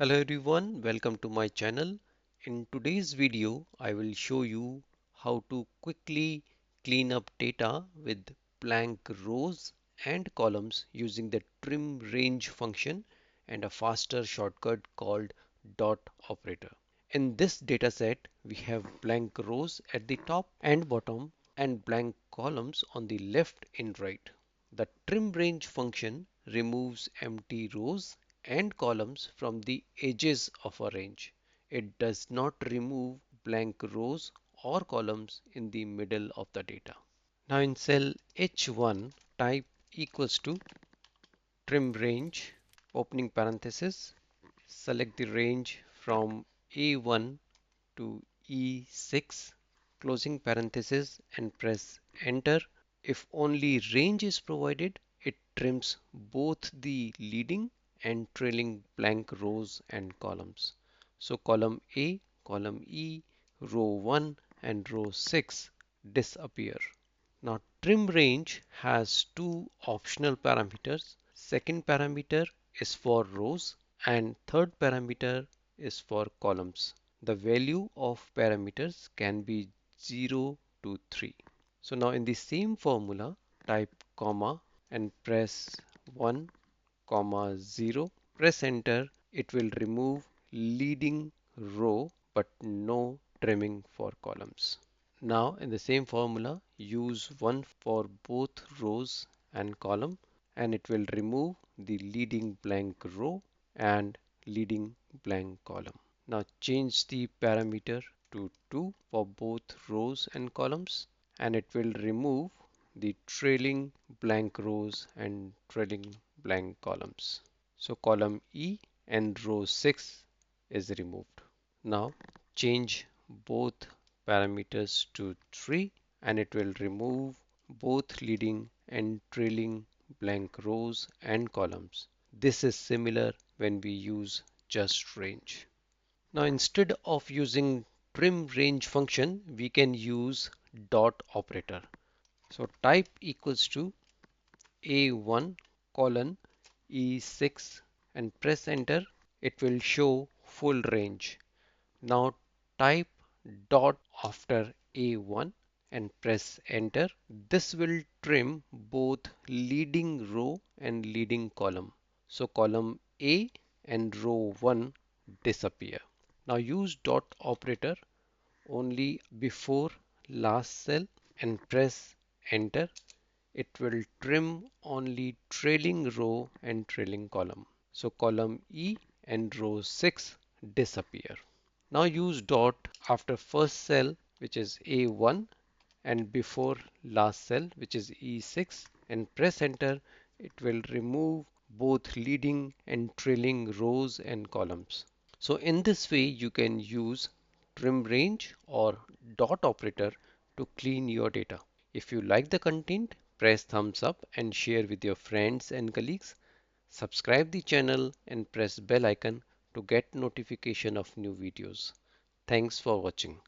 Hello everyone, welcome to my channel. In today's video, I will show you how to quickly clean up data with blank rows and columns using the trim range function and a faster shortcut called dot operator. In this dataset, we have blank rows at the top and bottom and blank columns on the left and right. The trim range function removes empty rows and columns from the edges of a range. It does not remove blank rows or columns in the middle of the data. Now in cell H1, type equals to trim range, opening parenthesis, select the range from A1 to E6, closing parenthesis and press enter. If only range is provided, it trims both the leading and trailing blank rows and columns. So column A, column E, row 1 and row 6 disappear. Now trim range has two optional parameters. Second parameter is for rows and third parameter is for columns. The value of parameters can be 0 to 3. So now in the same formula, type comma and press 1, comma 0. Press enter. It will remove leading row but no trimming for columns. Now in the same formula, use 1 for both rows and column and it will remove the leading blank row and leading blank column. Now change the parameter to 2 for both rows and columns and it will remove the trailing blank rows and trailing blank columns. So column E and row 6 is removed. Now change both parameters to 3 and it will remove both leading and trailing blank rows and columns. This is similar when we use just range. Now instead of using trim range function, we can use dot operator. So type equals to A1 colon E6 and press enter. It will show full range. Now type dot after A1 and press enter. This will trim both leading row and leading column. So column A and row 1 disappear. Now use dot operator only before last cell and press enter. It will trim only trailing row and trailing column. So column E and row 6 disappear. Now use dot after first cell which is A1 and before last cell which is E6 and press enter. It will remove both leading and trailing rows and columns. So in this way you can use trim range or dot operator to clean your data. If you like the content, press thumbs up and share with your friends and colleagues. Subscribe the channel and press bell icon to get notification of new videos. Thanks for watching.